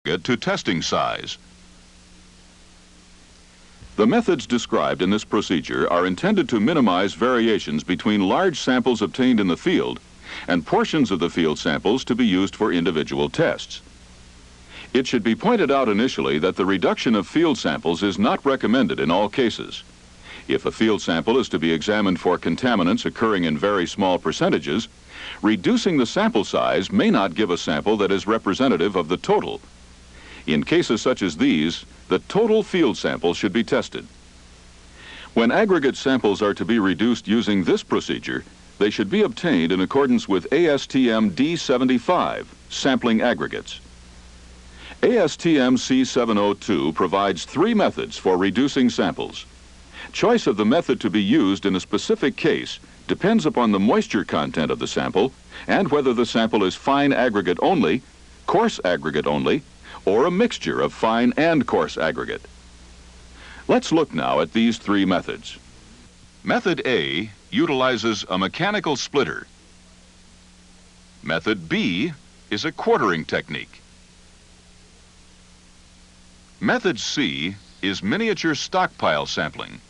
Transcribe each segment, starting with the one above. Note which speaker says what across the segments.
Speaker 1: to testing size. The methods described in this procedure are intended to minimize variations between large samples obtained in the field and portions of the field samples to be used for individual tests. It should be pointed out initially that the reduction of field samples is not recommended in all cases. If a field sample is to be examined for contaminants occurring in very small percentages, reducing the sample size may not give a sample that is representative of the total. In cases such as these, the total field sample should be tested. When aggregate samples are to be reduced using this procedure, they should be obtained in accordance with ASTM D75, sampling aggregates. ASTM C702 provides 3 methods for reducing samples. Choice of the method to be used in a specific case depends upon the moisture content of the sample and whether the sample is fine aggregate only, coarse aggregate only, or a mixture of fine and coarse aggregate. Let's look now at these 3 methods. Method A utilizes a mechanical splitter. Method B is a quartering technique. Method C is miniature stockpile sampling.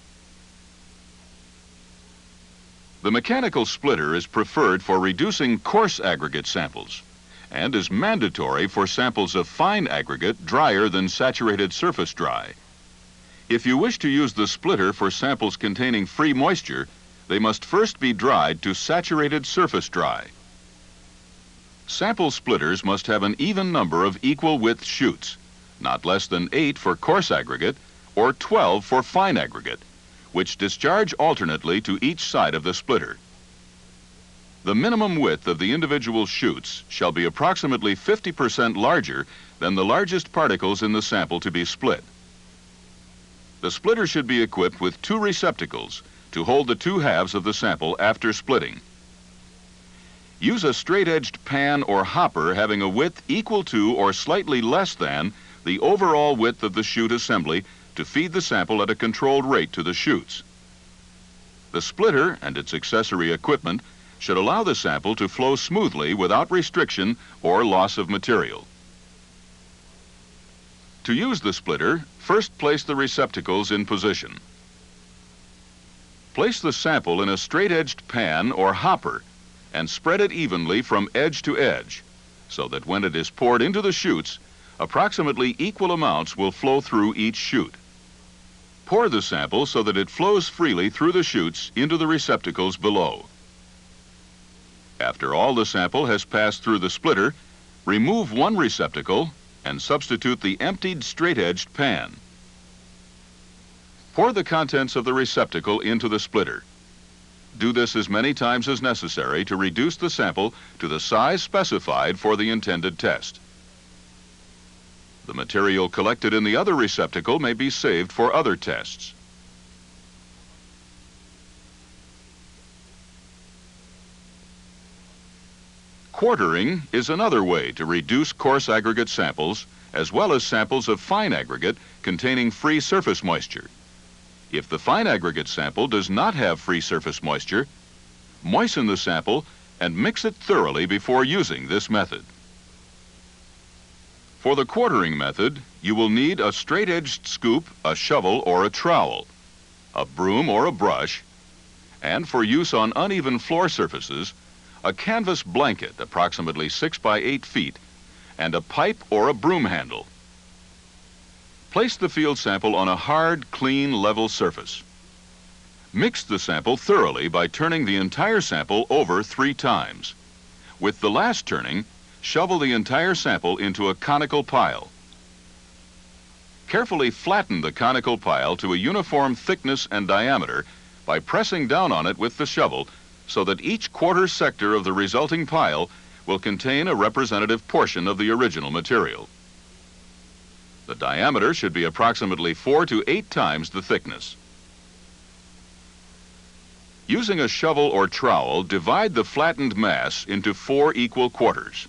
Speaker 1: The mechanical splitter is preferred for reducing coarse aggregate samples and is mandatory for samples of fine aggregate drier than saturated surface dry. If you wish to use the splitter for samples containing free moisture, they must first be dried to saturated surface dry. Sample splitters must have an even number of equal width chutes, not less than 8 for coarse aggregate or 12 for fine aggregate, which discharge alternately to each side of the splitter. The minimum width of the individual chutes shall be approximately 50% larger than the largest particles in the sample to be split. The splitter should be equipped with 2 receptacles to hold the 2 halves of the sample after splitting. Use a straight-edged pan or hopper having a width equal to or slightly less than the overall width of the chute assembly to feed the sample at a controlled rate to the chutes. The splitter and its accessory equipment should allow the sample to flow smoothly without restriction or loss of material. To use the splitter, first place the receptacles in position. Place the sample in a straight-edged pan or hopper and spread it evenly from edge to edge so that when it is poured into the chutes, approximately equal amounts will flow through each chute. Pour the sample so that it flows freely through the chutes into the receptacles below. After all the sample has passed through the splitter, remove one receptacle and substitute the emptied straight-edged pan. Pour the contents of the receptacle into the splitter. Do this as many times as necessary to reduce the sample to the size specified for the intended test. The material collected in the other receptacle may be saved for other tests. Quartering is another way to reduce coarse aggregate samples as well as samples of fine aggregate containing free surface moisture. If the fine aggregate sample does not have free surface moisture, moisten the sample and mix it thoroughly before using this method. For the quartering method, you will need a straight-edged scoop, a shovel or a trowel, a broom or a brush, and for use on uneven floor surfaces, a canvas blanket approximately 6 by 8 feet, and a pipe or a broom handle. Place the field sample on a hard, clean, level surface. Mix the sample thoroughly by turning the entire sample over 3 times. With the last turning, shovel the entire sample into a conical pile. Carefully flatten the conical pile to a uniform thickness and diameter by pressing down on it with the shovel so that each quarter sector of the resulting pile will contain a representative portion of the original material. The diameter should be approximately 4 to 8 times the thickness. Using a shovel or trowel, divide the flattened mass into 4 equal quarters.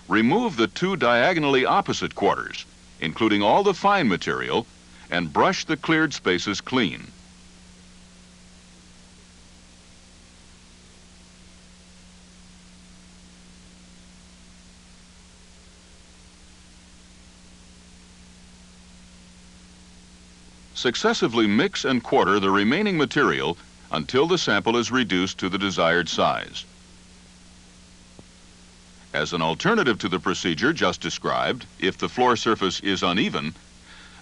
Speaker 1: Remove the 2 diagonally opposite quarters, including all the fine material, and brush the cleared spaces clean. Successively mix and quarter the remaining material until the sample is reduced to the desired size. As an alternative to the procedure just described, if the floor surface is uneven,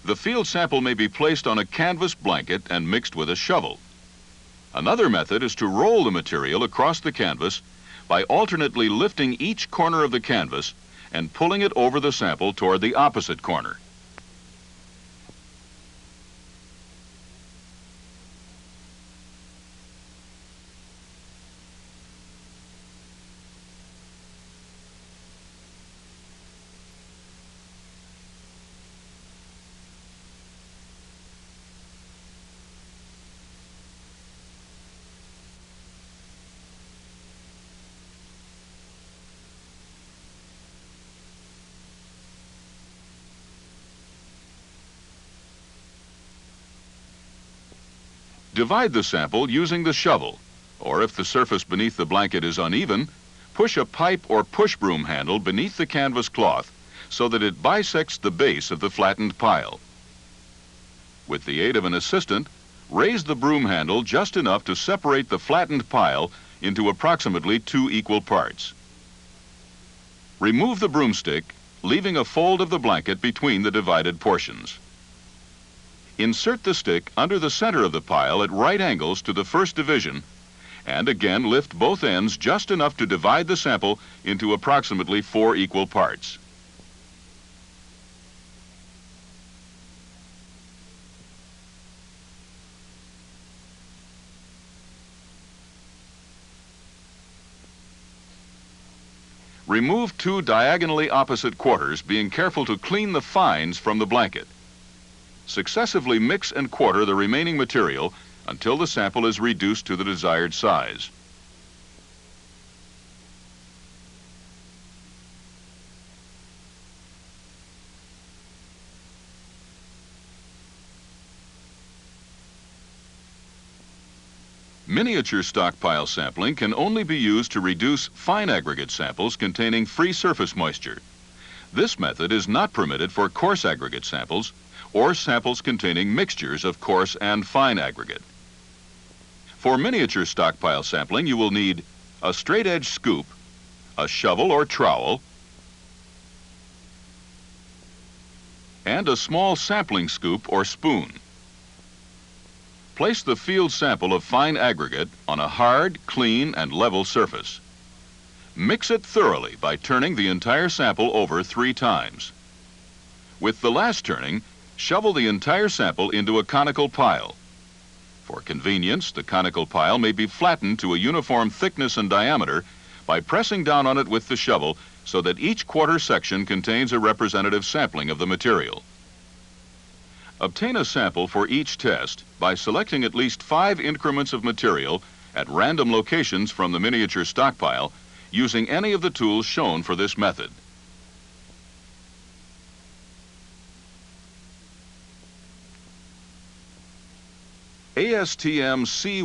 Speaker 1: the field sample may be placed on a canvas blanket and mixed with a shovel. Another method is to roll the material across the canvas by alternately lifting each corner of the canvas and pulling it over the sample toward the opposite corner. Divide the sample using the shovel, or if the surface beneath the blanket is uneven, push a pipe or push broom handle beneath the canvas cloth so that it bisects the base of the flattened pile. With the aid of an assistant, raise the broom handle just enough to separate the flattened pile into approximately 2 equal parts. Remove the broomstick, leaving a fold of the blanket between the divided portions. Insert the stick under the center of the pile at right angles to the first division, and again lift both ends just enough to divide the sample into approximately 4 equal parts. Remove 2 diagonally opposite quarters, being careful to clean the fines from the blanket. Successively mix and quarter the remaining material until the sample is reduced to the desired size. Miniature stockpile sampling can only be used to reduce fine aggregate samples containing free surface moisture. This method is not permitted for coarse aggregate samples or samples containing mixtures of coarse and fine aggregate. For miniature stockpile sampling, you will need a straight edge scoop, a shovel or trowel, and a small sampling scoop or spoon. Place the field sample of fine aggregate on a hard, clean, and level surface. Mix it thoroughly by turning the entire sample over 3 times. With the last turning, shovel the entire sample into a conical pile. For convenience, the conical pile may be flattened to a uniform thickness and diameter by pressing down on it with the shovel so that each quarter section contains a representative sampling of the material. Obtain a sample for each test by selecting at least 5 increments of material at random locations from the miniature stockpile using any of the tools shown for this method. ASTM C1